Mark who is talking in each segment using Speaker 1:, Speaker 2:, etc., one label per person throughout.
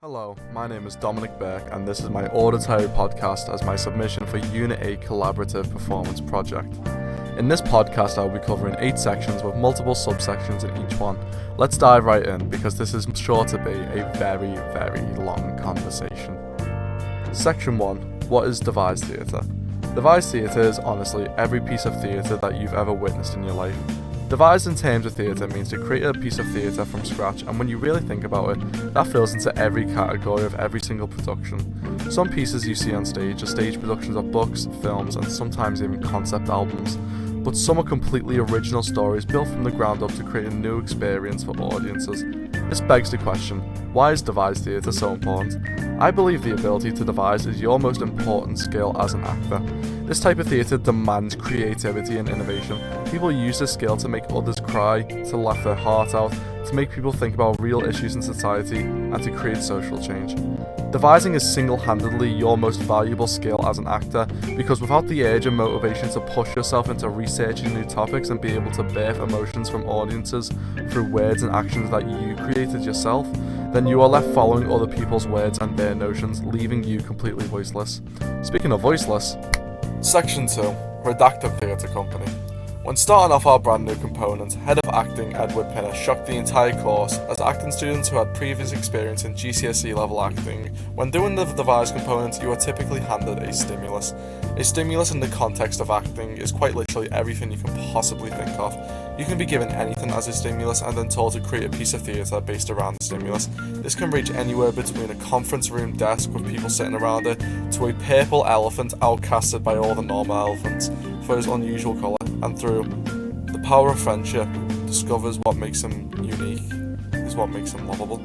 Speaker 1: Hello, my name is Dominic Burke and this is my auditory podcast as my submission for Unit 8 Collaborative Performance Project. In this podcast I will be covering 8 sections with multiple subsections in each one. Let's dive right in because this is sure to be a very, very long conversation. Section 1. What is devised theatre? Devised theatre is honestly every piece of theatre that you've ever witnessed in your life. Devised in terms of theatre means to create a piece of theatre from scratch, and when you really think about it, that falls into every category of every single production. Some pieces you see on stage are stage productions of books, films, and sometimes even concept albums, but some are completely original stories built from the ground up to create a new experience for audiences. This begs the question, why is devised theatre so important? I believe the ability to devise is your most important skill as an actor. This type of theatre demands creativity and innovation. People use this skill to make others cry, to laugh their heart out, to make people think about real issues in society, and to create social change. Devising is single-handedly your most valuable skill as an actor because without the urge and motivation to push yourself into researching new topics and be able to birth emotions from audiences through words and actions that you created yourself, then you are left following other people's words and their notions, leaving you completely voiceless. Speaking of voiceless, Section 2. Redacted Theatre Company. When starting off our brand new component, Head of Acting Edward Pinner shocked the entire course as acting students who had previous experience in GCSE level acting. When doing the devised component, you are typically handed a stimulus. A stimulus in the context of acting is quite literally everything you can possibly think of. You can be given anything as a stimulus and then told to create a piece of theatre based around the stimulus. This can range anywhere between a conference room desk with people sitting around it to a purple elephant outcasted by all the normal elephants for his unusual colour, and through the power of friendship discovers what makes him unique is what makes him lovable.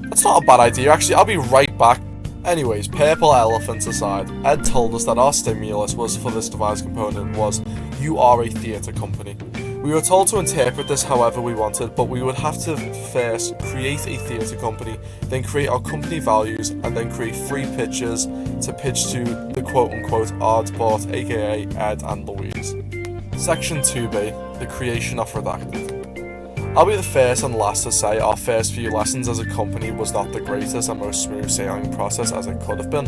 Speaker 1: That's not a bad idea, actually. I'll be right back. Anyways, purple elephants aside, Ed told us that our stimulus was for this devised component was, you are a theatre company. We were told to interpret this however we wanted, but we would have to first create a theatre company, then create our company values, and then create 3 pitches to pitch to the quote-unquote Ardport, aka Ed and Louise. Section 2B, the creation of Redacted. I'll be the first and last to say our first few lessons as a company was not the greatest and most smooth sailing process as it could have been.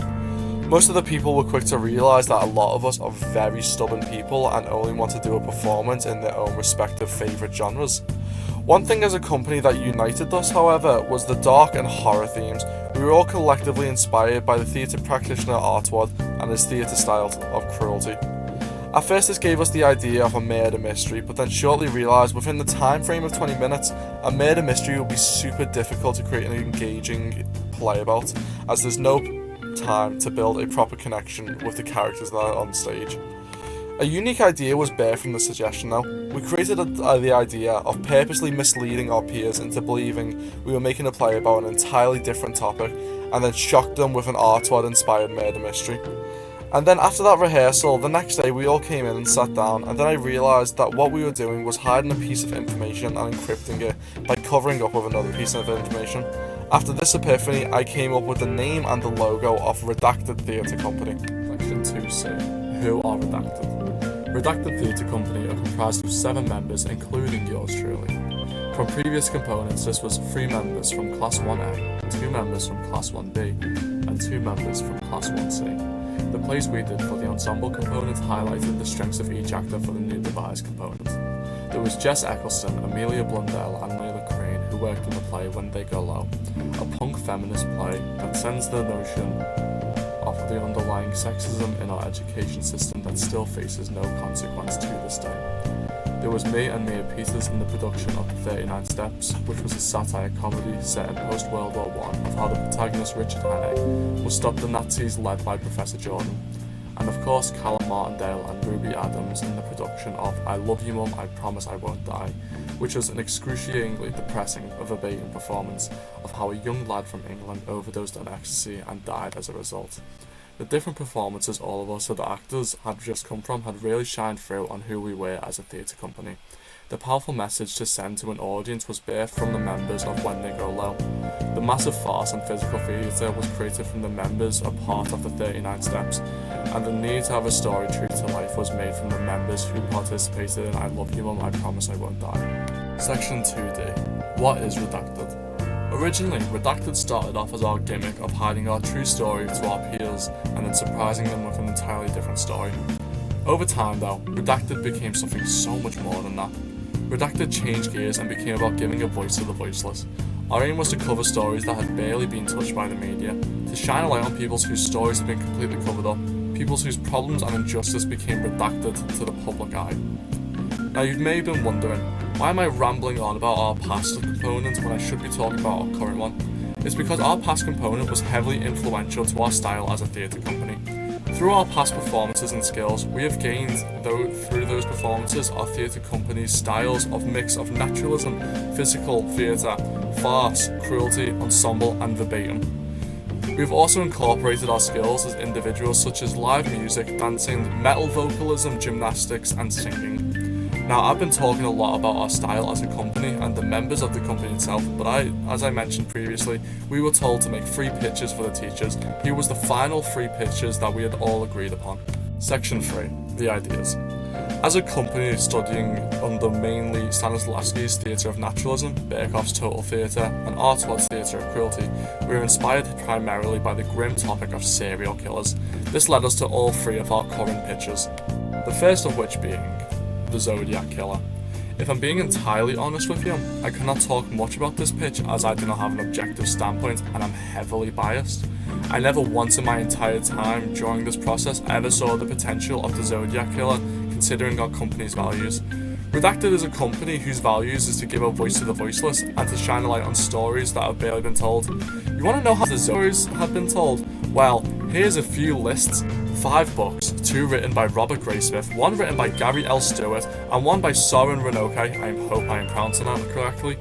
Speaker 1: Most of the people were quick to realise that a lot of us are very stubborn people and only want to do a performance in their own respective favourite genres. One thing as a company that united us, however, was the dark and horror themes. We were all collectively inspired by the theatre practitioner Artwood and his theatre style of cruelty. At first this gave us the idea of a murder mystery, but then shortly realised within the time frame of 20 minutes, a murder mystery would be super difficult to create an engaging play about, as there's no time to build a proper connection with the characters that are on stage. A unique idea was birthed from the suggestion though. We created the idea of purposely misleading our peers into believing we were making a play about an entirely different topic, and then shocked them with an Artwood inspired murder mystery. And then after that rehearsal, the next day we all came in and sat down, and then I realised that what we were doing was hiding a piece of information and encrypting it by covering up with another piece of information. After this epiphany, I came up with the name and the logo of Redacted Theatre Company. Section 2C. Who are Redacted? Redacted Theatre Company are comprised of 7 members, including yours truly. From previous components, this was 3 members from Class 1A, 2 members from Class 1B, and 2 members from Class 1C. The plays we did for the ensemble component highlighted the strengths of each actor for the new devised component. There was Jess Eccleston, Amelia Blundell, and Layla Crane who worked in the play When They Go Low, a punk feminist play that sends the notion of the underlying sexism in our education system that still faces no consequence to this day. There was me and Mia Peters in the production of The 39 Steps, which was a satire comedy set in post-World War I of how the protagonist Richard Hannay will stop the Nazis led by Professor Jordan. And of course Callum Martindale and Ruby Adams in the production of I Love You Mum, I Promise I Won't Die, which was an excruciatingly depressing verbatim performance of how a young lad from England overdosed on ecstasy and died as a result. The different performances all of us, so the actors had just come from, had really shined through on who we were as a theatre company. The powerful message to send to an audience was birthed from the members of When They Go Low. The massive farce and physical theatre was created from the members a part of the 39 Steps, and the need to have a story true to life was made from the members who participated in I Love You Mum, I Promise I Won't Die. Section 2D. What is Redacted? Originally, Redacted started off as our gimmick of hiding our true story to our peers and then surprising them with an entirely different story. Over time though, Redacted became something so much more than that. Redacted changed gears and became about giving a voice to the voiceless. Our aim was to cover stories that had barely been touched by the media, to shine a light on people whose stories had been completely covered up, people whose problems and injustice became redacted to the public eye. Now you may have been wondering, why am I rambling on about our past component when I should be talking about our current one? It's because our past component was heavily influential to our style as a theatre company. Through our past performances and skills, we have gained, through those performances, our theatre company's styles of mix of naturalism, physical theatre, farce, cruelty, ensemble and verbatim. We've also incorporated our skills as individuals such as live music, dancing, metal vocalism, gymnastics and singing. Now, I've been talking a lot about our style as a company and the members of the company itself, but as I mentioned previously, we were told to make 3 pitches for the teachers. Here was the final 3 pitches that we had all agreed upon. Section 3, the ideas. As a company studying under mainly Stanislavski's Theatre of Naturalism, Berkoff's Total Theatre, and Artaud's Theatre of Cruelty, we were inspired primarily by the grim topic of serial killers. This led us to all 3 of our current pitches, the first of which being the Zodiac Killer. If I'm being entirely honest with you, I cannot talk much about this pitch as I do not have an objective standpoint and I'm heavily biased. I never once in my entire time during this process ever saw the potential of the Zodiac Killer considering our company's values. Redacted is a company whose values is to give a voice to the voiceless and to shine a light on stories that have barely been told. You want to know how the stories have been told? Well, here's a few lists. 5 books, 2 written by Robert Graysmith, 1 written by Gary L. Stewart, and 1 by Soren Renoke, I hope I am pronouncing that correctly,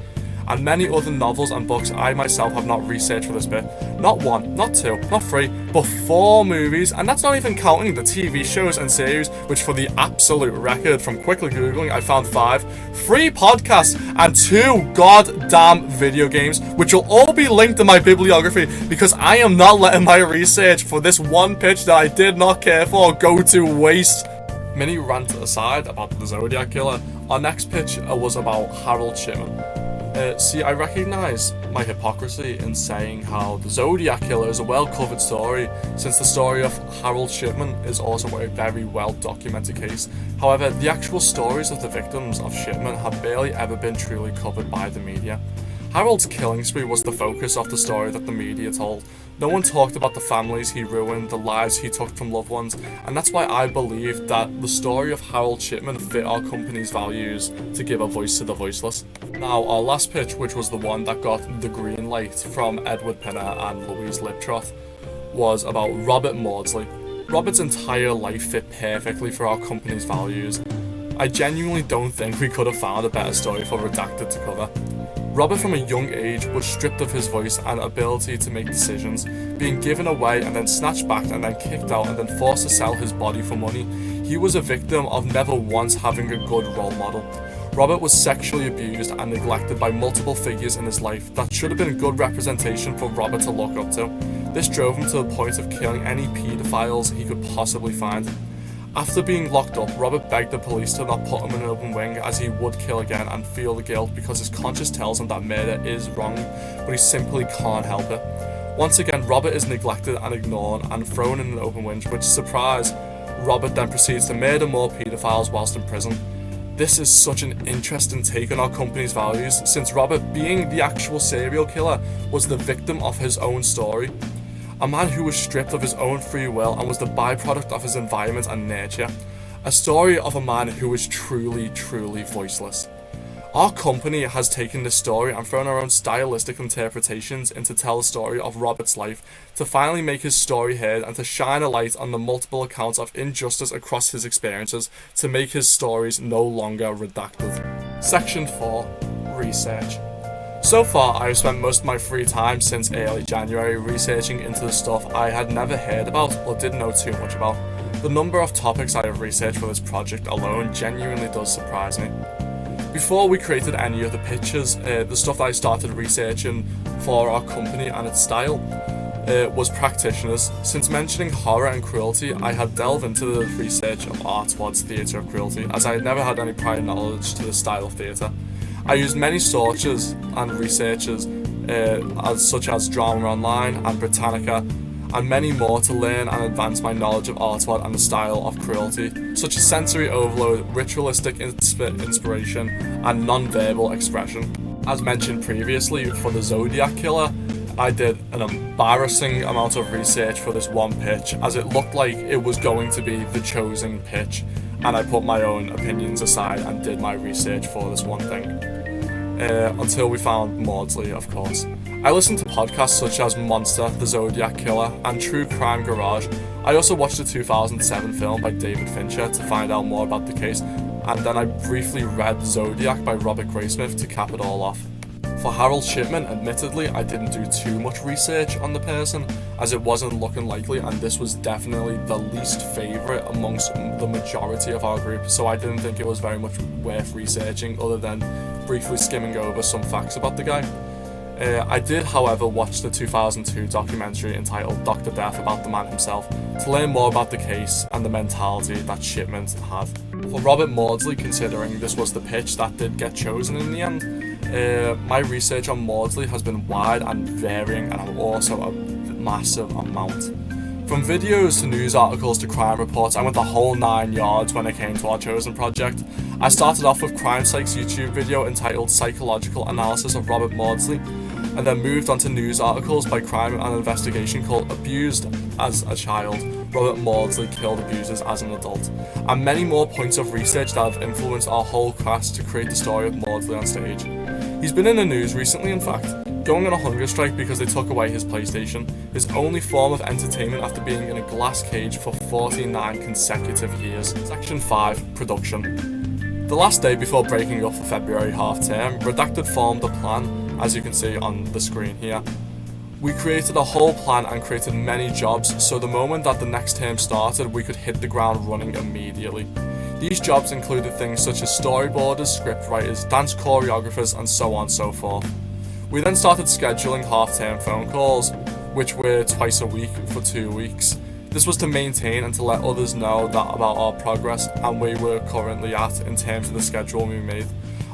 Speaker 1: and many other novels and books I myself have not researched for this bit. Not 1, not 2, not 3, but 4 movies, and that's not even counting the TV shows and series, which for the absolute record, from quickly googling, I found 5, 3 podcasts, and 2 goddamn video games, which will all be linked in my bibliography, because I am not letting my research for this one pitch that I did not care for go to waste. Mini rant aside about the Zodiac Killer, our next pitch was about Harold Shipman. See, I recognise my hypocrisy in saying how the Zodiac Killer is a well-covered story, since the story of Harold Shipman is also a very well-documented case. However, the actual stories of the victims of Shipman have barely ever been truly covered by the media. Harold's killing spree was the focus of the story that the media told. No one talked about the families he ruined, the lives he took from loved ones, and that's why I believe that the story of Harold Shipman fit our company's values to give a voice to the voiceless. Now, our last pitch, which was the one that got the green light from Edward Pinner and Louise Liptroth, was about Robert Maudsley. Robert's entire life fit perfectly for our company's values. I genuinely don't think we could have found a better story for Redacted to cover. Robert from a young age was stripped of his voice and ability to make decisions, being given away and then snatched back and then kicked out and then forced to sell his body for money. He was a victim of never once having a good role model. Robert was sexually abused and neglected by multiple figures in his life that should have been a good representation for Robert to look up to. This drove him to the point of killing any paedophiles he could possibly find. After being locked up, Robert begged the police to not put him in an open wing as he would kill again and feel the guilt because his conscience tells him that murder is wrong, but he simply can't help it. Once again, Robert is neglected and ignored and thrown in an open wing, which, surprise, Robert then proceeds to murder more paedophiles whilst in prison. This is such an interesting take on our company's values, since Robert, being the actual serial killer, was the victim of his own story. A man who was stripped of his own free will and was the byproduct of his environment and nature. A story of a man who was truly, truly voiceless. Our company has taken this story and thrown our own stylistic interpretations in to tell the story of Robert's life, to finally make his story heard and to shine a light on the multiple accounts of injustice across his experiences, to make his stories no longer redacted. Section 4. Research. So far, I have spent most of my free time since early January researching into the stuff I had never heard about or didn't know too much about. The number of topics I have researched for this project alone genuinely does surprise me. Before we created any of the pitches, the stuff that I started researching for our company and its style was practitioners. Since mentioning horror and cruelty, I had delved into the research of Artaud's Theatre of Cruelty, as I had never had any prior knowledge to the style of theatre. I used many sources and researchers, such as Drama Online and Britannica, and many more to learn and advance my knowledge of artwork and the style of cruelty, such as sensory overload, ritualistic inspiration, and non-verbal expression. As mentioned previously, for the Zodiac killer, I did an embarrassing amount of research for this one pitch, as it looked like it was going to be the chosen pitch, and I put my own opinions aside and did my research for this one thing. Until we found Maudsley, of course. I listened to podcasts such as Monster, The Zodiac Killer, and True Crime Garage. I also watched the 2007 film by David Fincher to find out more about the case, and then I briefly read Zodiac by Robert Graysmith to cap it all off. For Harold Shipman, admittedly, I didn't do too much research on the person, as it wasn't looking likely, and this was definitely the least favourite amongst the majority of our group, so I didn't think it was very much worth researching other than briefly skimming over some facts about the guy. I did, however, watch the 2002 documentary entitled Dr. Death about the man himself to learn more about the case and the mentality that Shipman had. For Robert Maudsley, considering this was the pitch that did get chosen in the end, my research on Maudsley has been wide and varying, and also a massive amount. From videos to news articles to crime reports, I went the whole 9 yards when it came to our chosen project. I started off with Crime Psych's YouTube video entitled Psychological Analysis of Robert Maudsley, and then moved on to news articles by Crime and Investigation called Abused as a Child, Robert Maudsley Killed Abusers as an Adult, and many more points of research that have influenced our whole cast to create the story of Maudsley on stage. He's been in the news recently, in fact, going on a hunger strike because they took away his PlayStation, his only form of entertainment after being in a glass cage for 49 consecutive years. Section 5, Production. The last day before breaking up for February half-term, Redacted formed a plan, as you can see on the screen here. We created a whole plan and created many jobs, so the moment that the next term started, we could hit the ground running immediately. These jobs included things such as storyboarders, scriptwriters, dance choreographers, and so on and so forth. We then started scheduling half-term phone calls, which were twice a week for 2 weeks. This was to maintain and to let others know about our progress and where we're currently at in terms of the schedule we made.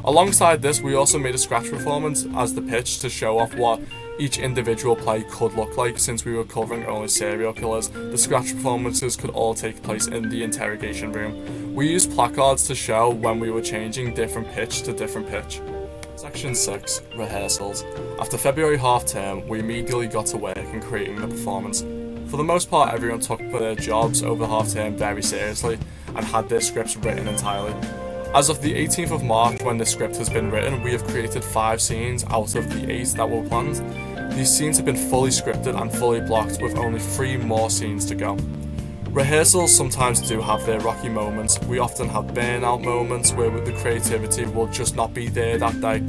Speaker 1: Alongside this, we also made a scratch performance as the pitch to show off what each individual play could look like. Since we were covering only serial killers, the scratch performances could all take place in the interrogation room. We used placards to show when we were changing different pitch to different pitch. Section 6, Rehearsals. After February half-term, we immediately got to work in creating the performance. For the most part, everyone took their jobs over half-term very seriously and had their scripts written entirely. As of the 18th of March, when the script has been written, we have created 5 scenes out of the 8 that were planned. These scenes have been fully scripted and fully blocked, with only 3 more scenes to go. Rehearsals sometimes do have their rocky moments. We often have burnout moments where the creativity will just not be there that day,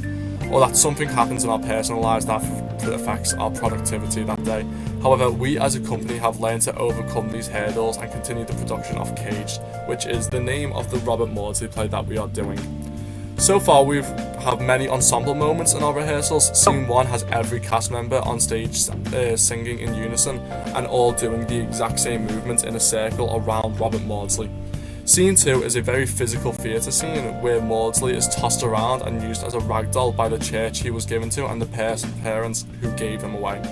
Speaker 1: or that something happens in our personal lives that affects our productivity that day. However, we as a company have learned to overcome these hurdles and continue the production of CAGED, which is the name of the Robert Maudsley play that we are doing. So far, we've had many ensemble moments in our rehearsals. Scene 1 has every cast member on stage singing in unison and all doing the exact same movements in a circle around Robert Maudsley. Scene 2 is a very physical theatre scene where Maudsley is tossed around and used as a ragdoll by the church he was given to and the parents who gave him away.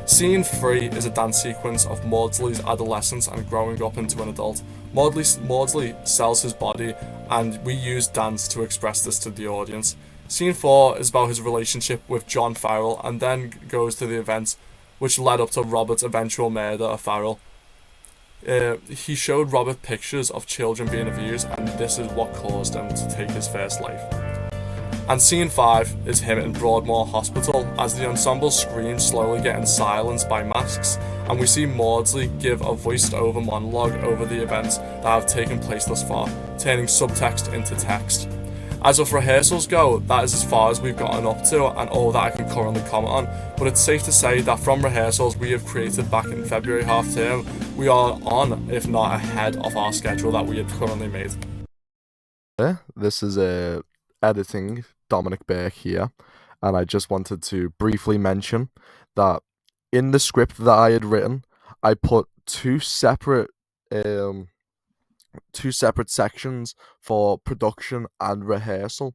Speaker 1: Scene 3 is a dance sequence of Maudsley's adolescence and growing up into an adult. Maudsley sells his body, and we use dance to express this to the audience. Scene 4 is about his relationship with John Farrell, and then goes to the events which led up to Robert's eventual murder of Farrell. He showed Robert pictures of children being abused, and this is what caused him to take his first life. And scene 5 is him in Broadmoor Hospital as the ensemble screams slowly getting silenced by masks, and we see Maudsley give a voiced over monologue over the events that have taken place thus far, turning subtext into text. As of rehearsals go, that is as far as we've gotten up to and all that I can currently comment on, but it's safe to say that from rehearsals we have created back in February half term, we are on, if not ahead of our schedule that we had currently made. This is editing Dominic Burke here, and I just wanted to briefly mention that in the script that I had written, I put two separate sections for production and rehearsal.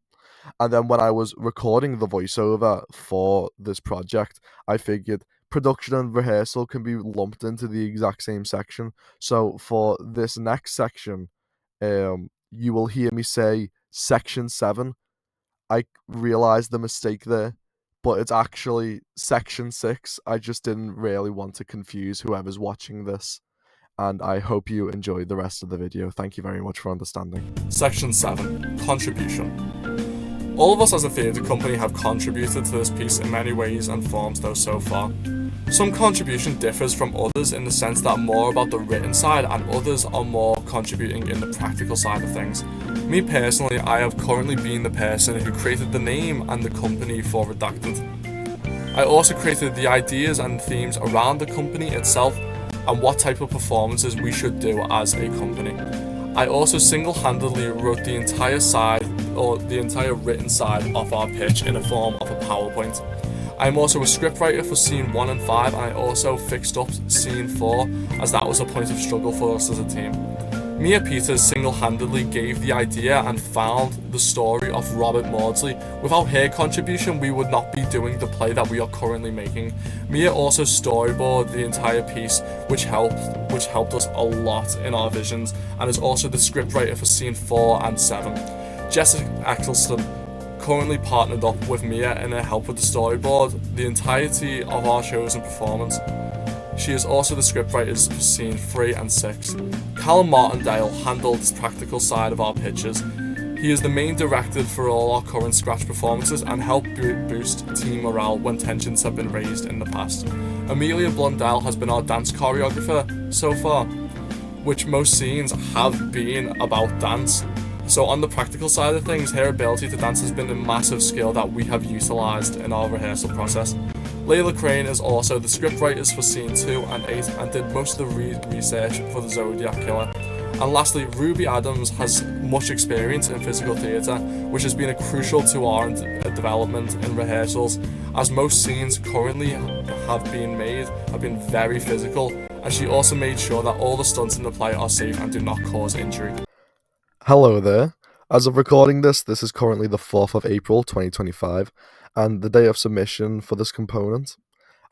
Speaker 1: And then when I was recording the voiceover for this project, I figured production and rehearsal can be lumped into the exact same section. So for this next section, you will hear me say section 7. I realized the mistake there, but it's actually section 6. I just didn't really want to confuse whoever's watching this. And I hope you enjoy the rest of the video. Thank you very much for understanding. Section 7. Contribution. All of us as a theatre company have contributed to this piece in many ways and forms though so far. Some contribution differs from others in the sense that more about the written side and others are more contributing in the practical side of things. Me personally, I have currently been the person who created the name and the company for Redacted. I also created the ideas and themes around the company itself and what type of performances we should do as a company. I also single-handedly wrote the entire side, or the entire written side of our pitch in a form of a PowerPoint. I'm also a scriptwriter for scene 1 and 5, and I also fixed up scene 4 as that was a point of struggle for us as a team. Mia Peters single-handedly gave the idea and found the story of Robert Maudsley. Without her contribution, we would not be doing the play that we are currently making. Mia also storyboarded the entire piece, which helped us a lot in our visions, and is also the scriptwriter for scene 4 and 7. Jessica Eccleston currently partnered up with Mia in her help with the storyboard, the entirety of our chosen performance. She is also the scriptwriter for scene 3 and 6. Callum Martindale handled the practical side of our pitches. He is the main director for all our current scratch performances and helped boost team morale when tensions have been raised in the past. Amelia Blundell has been our dance choreographer so far, which most scenes have been about dance. So on the practical side of things, her ability to dance has been a massive skill that we have utilised in our rehearsal process. Layla Crane is also the scriptwriters for scene 2 and 8 and did most of the research for the Zodiac killer. And lastly, Ruby Adams has much experience in physical theatre, which has been crucial to our development in rehearsals, as most scenes currently have been very physical, and she also made sure that all the stunts in the play are safe and do not cause injury. Hello there. As of recording this is currently the 4th of April 2025, and the day of submission for this component.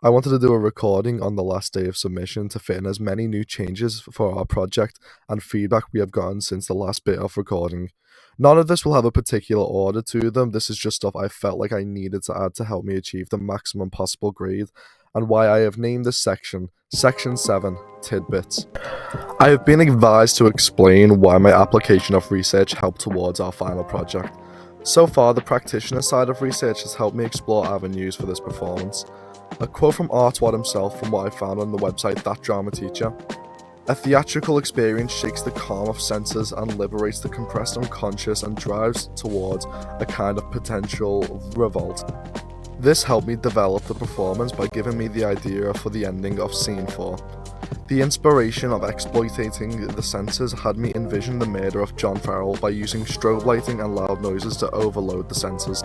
Speaker 1: I wanted to do a recording on the last day of submission to fit in as many new changes for our project and feedback we have gotten since the last bit of recording. None of this will have a particular order to them, this is just stuff I felt like I needed to add to help me achieve the maximum possible grade, and why I have named this section, Section 7, Tidbits. I have been advised to explain why my application of research helped towards our final project. So far, the practitioner side of research has helped me explore avenues for this performance. A quote from Artwad himself from what I found on the website That Drama Teacher. A theatrical experience shakes the calm of senses and liberates the compressed unconscious and drives towards a kind of potential revolt. This helped me develop the performance by giving me the idea for the ending of scene 4. The inspiration of exploiting the senses had me envision the murder of John Farrell by using strobe lighting and loud noises to overload the senses.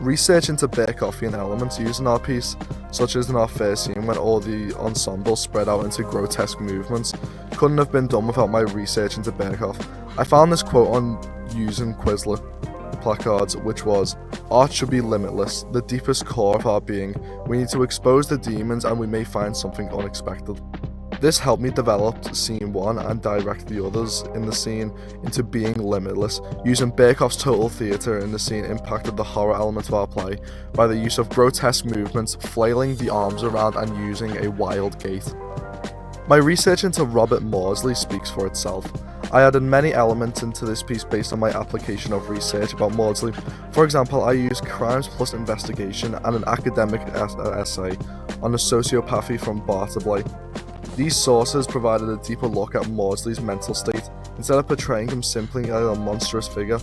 Speaker 1: Research into Berkhoffian elements used in our piece, such as in our first scene when all the ensemble spread out into grotesque movements, couldn't have been done without my research into Berkhoff. I found this quote on using Quizlet placards, which was, "Art should be limitless, the deepest core of our being. We need to expose the demons and we may find something unexpected." This helped me develop scene 1 and direct the others in the scene into being limitless. Using Berkhoff's total theatre in the scene impacted the horror element of our play by the use of grotesque movements, flailing the arms around and using a wild gait. My research into Robert Maudsley speaks for itself. I added many elements into this piece based on my application of research about Maudsley. For example, I used crimes plus investigation and an academic essay on the sociopathy from Bartleby. These sources provided a deeper look at Maudsley's mental state. Instead of portraying him simply as a monstrous figure,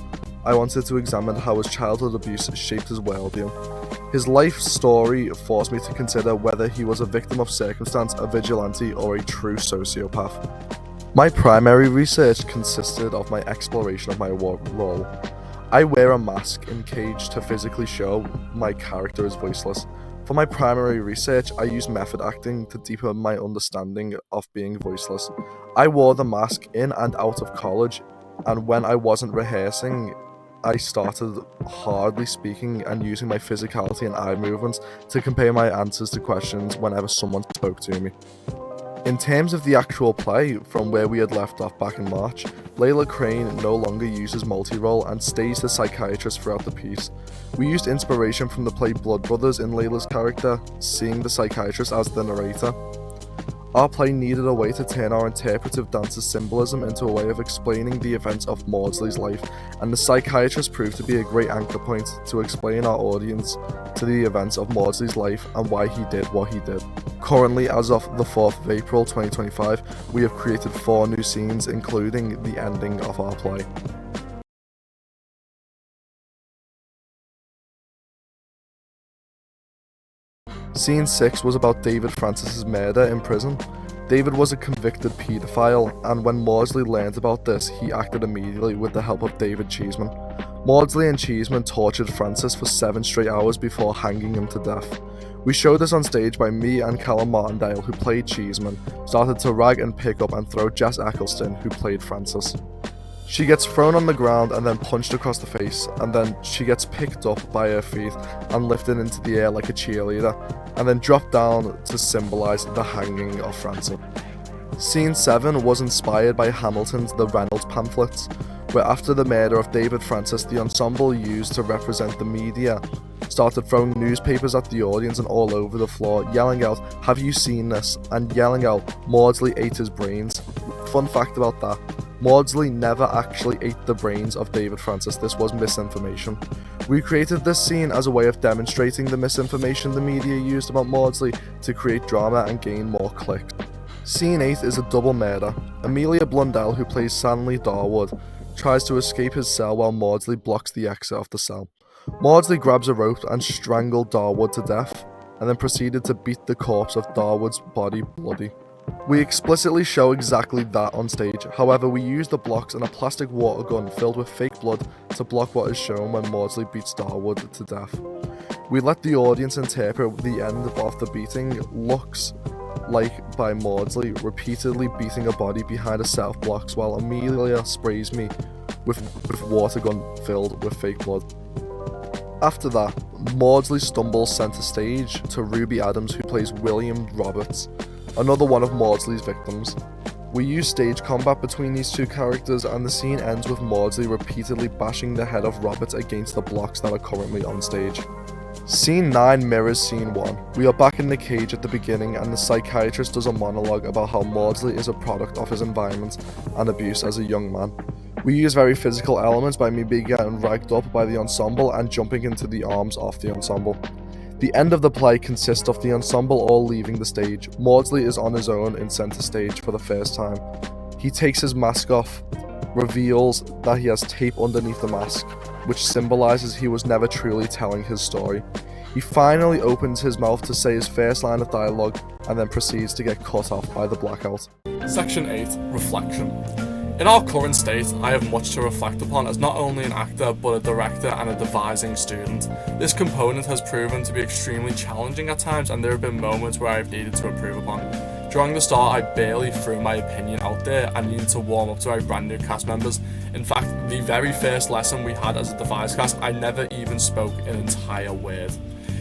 Speaker 1: I wanted to examine how his childhood abuse shaped his well-being. His life story forced me to consider whether he was a victim of circumstance, a vigilante, or a true sociopath. My primary research consisted of my exploration of my role. I wear a mask in CAGED to physically show my character is voiceless. For my primary research, I used method acting to deepen my understanding of being voiceless. I wore the mask in and out of college, and when I wasn't rehearsing, I started hardly speaking and using my physicality and eye movements to convey my answers to questions whenever someone spoke to me. In terms of the actual play, from where we had left off back in March, Layla Crane no longer uses multi-role and stays the psychiatrist throughout the piece. We used inspiration from the play Blood Brothers in Layla's character, seeing the psychiatrist as the narrator. Our play needed a way to turn our interpretive dance's symbolism into a way of explaining the events of Maudsley's life, and the psychiatrist proved to be a great anchor point to explain our audience to the events of Maudsley's life and why he did what he did. Currently, as of the 4th of April 2025, we have created 4 new scenes, including the ending of our play. Scene 6 was about David Francis's murder in prison. David was a convicted paedophile, and when Maudsley learned about this, he acted immediately with the help of David Cheeseman. Maudsley and Cheeseman tortured Francis for 7 straight hours before hanging him to death. We showed this on stage by me and Callum Martindale, who played Cheeseman, started to rag and pick up and throw Jess Eccleston, who played Francis. She gets thrown on the ground and then punched across the face, and then she gets picked up by her feet and lifted into the air like a cheerleader, and then dropped down to symbolise the hanging of Francis. Scene 7 was inspired by Hamilton's The Reynolds pamphlets, where after the murder of David Francis, the ensemble used to represent the media started throwing newspapers at the audience and all over the floor, yelling out, "Have you seen this?" and yelling out, "Maudsley ate his brains." Fun fact about that, Maudsley never actually ate the brains of David Francis. This was misinformation. We created this scene as a way of demonstrating the misinformation the media used about Maudsley to create drama and gain more clicks. Scene 8 is a double murder. Amelia Blundell, who plays Stanley Darwood, tries to escape his cell while Maudsley blocks the exit of the cell. Maudsley grabs a rope and strangled Darwood to death, and then proceeded to beat the corpse of Darwood's body bloody. We explicitly show exactly that on stage, however we use the blocks and a plastic water gun filled with fake blood to block what is shown when Maudsley beats Darwood to death. We let the audience interpret the end of the beating looks like by Maudsley repeatedly beating a body behind a set of blocks while Amelia sprays me with water gun filled with fake blood. After that, Maudsley stumbles centre stage to Ruby Adams, who plays William Roberts, another one of Maudsley's victims. We use stage combat between these two characters, and the scene ends with Maudsley repeatedly bashing the head of Roberts against the blocks that are currently on stage. Scene 9 mirrors scene 1. We are back in the cage at the beginning, and the psychiatrist does a monologue about how Maudsley is a product of his environment and abuse as a young man. We use very physical elements by me being getting ragged up by the ensemble and jumping into the arms of the ensemble. The end of the play consists of the ensemble all leaving the stage. Maudsley is on his own in centre stage for the first time. He takes his mask off, reveals that he has tape underneath the mask, which symbolises he was never truly telling his story. He finally opens his mouth to say his first line of dialogue and then proceeds to get cut off by the blackout.
Speaker 2: Section 8. Reflection. In our current state, I have much to reflect upon as not only an actor, but a director and a devising student. This component has proven to be extremely challenging at times, and there have been moments where I have needed to improve upon. During the start, I barely threw my opinion out there and needed to warm up to our brand new cast members. In fact, the very first lesson we had as a devised cast, I never even spoke an entire word.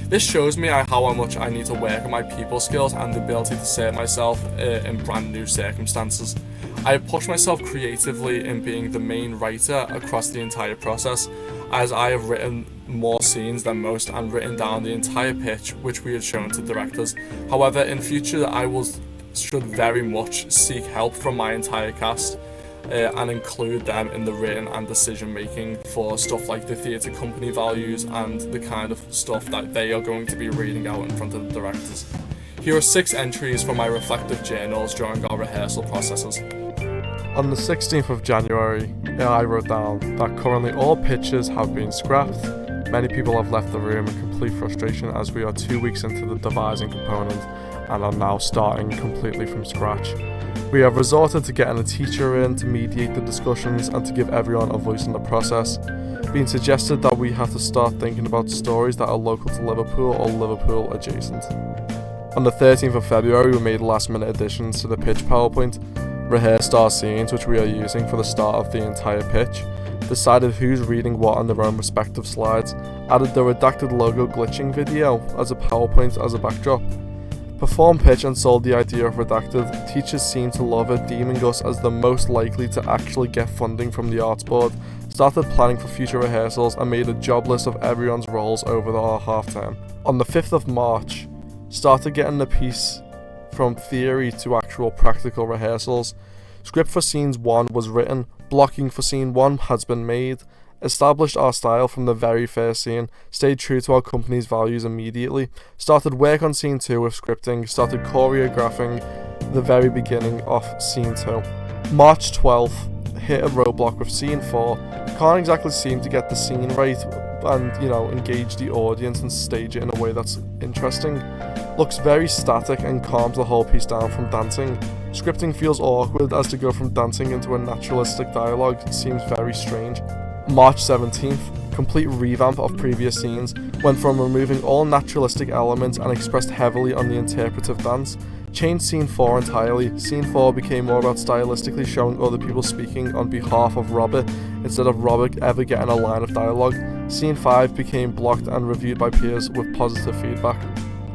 Speaker 2: This shows me how much I need to work on my people skills and the ability to assert myself in brand new circumstances. I have pushed myself creatively in being the main writer across the entire process, as I have written more scenes than most and written down the entire pitch which we had shown to directors. However, in future I should very much seek help from my entire cast and include them in the written and decision making for stuff like the theatre company values and the kind of stuff that they are going to be reading out in front of the directors. Here are 6 entries from my reflective journals during our rehearsal processes.
Speaker 1: On the 16th of January, I wrote down that currently all pitches have been scrapped. Many people have left the room in complete frustration as we are 2 weeks into the devising component and are now starting completely from scratch. We have resorted to getting a teacher in to mediate the discussions and to give everyone a voice in the process. Being suggested that we have to start thinking about stories that are local to Liverpool or Liverpool adjacent. On the 13th of February, we made last minute additions to the pitch PowerPoint, rehearsed our scenes which we are using for the start of the entire pitch, decided who's reading what on their own respective slides, added the redacted logo glitching video as a PowerPoint as a backdrop, performed pitch and sold the idea of redacted. Teachers seemed to love it, deeming us as the most likely to actually get funding from the arts board, started planning for future rehearsals and made a job list of everyone's roles over our half term. On the 5th of March, started getting the piece from theory to actual practical rehearsals. Script for scenes 1 was written, blocking for scene 1 has been made, established our style from the very first scene, stayed true to our company's values immediately, started work on scene 2 with scripting, started choreographing the very beginning of scene 2. March 12th, hit a roadblock with scene 4, can't exactly seem to get the scene right and, engage the audience and stage it in a way that's interesting. Looks very static and calms the whole piece down from dancing. Scripting feels awkward as to go from dancing into a naturalistic dialogue seems very strange. March 17th, complete revamp of previous scenes, went from removing all naturalistic elements and expressed heavily on the interpretive dance. Changed scene 4 entirely. Scene 4 became more about stylistically showing other people speaking on behalf of Robert instead of Robert ever getting a line of dialogue. Scene 5 became blocked and reviewed by peers with positive feedback.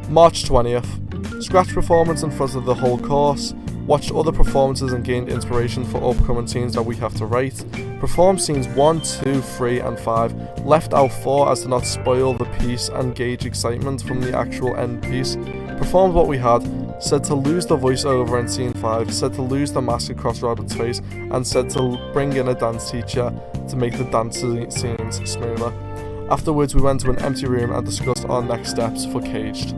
Speaker 1: March 20th, scratch performance in front of the whole course, watched other performances and gained inspiration for upcoming scenes that we have to write, performed scenes 1, 2, 3 and 5, left out 4 as to not spoil the piece and gauge excitement from the actual end piece, performed what we had, said to lose the voiceover in scene 5, said to lose the mask across Robert's face, and said to bring in a dance teacher to make the dance scenes smoother. Afterwards we went to an empty room and discussed our next steps for CAGED.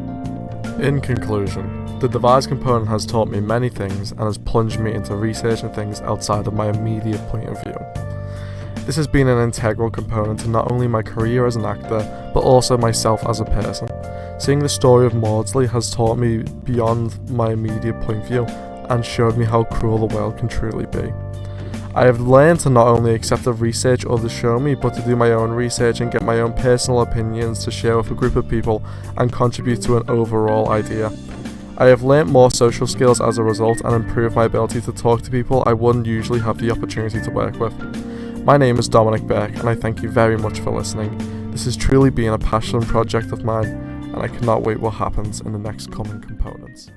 Speaker 1: In conclusion, the devise component has taught me many things and has plunged me into researching things outside of my immediate point of view. This has been an integral component to not only my career as an actor, but also myself as a person. Seeing the story of Maudsley has taught me beyond my immediate point of view and showed me how cruel the world can truly be. I have learned to not only accept the research others show me, but to do my own research and get my own personal opinions to share with a group of people and contribute to an overall idea. I have learnt more social skills as a result and improved my ability to talk to people I wouldn't usually have the opportunity to work with. My name is Dominic Burke and I thank you very much for listening. This has truly been a passion project of mine and I cannot wait what happens in the next coming components.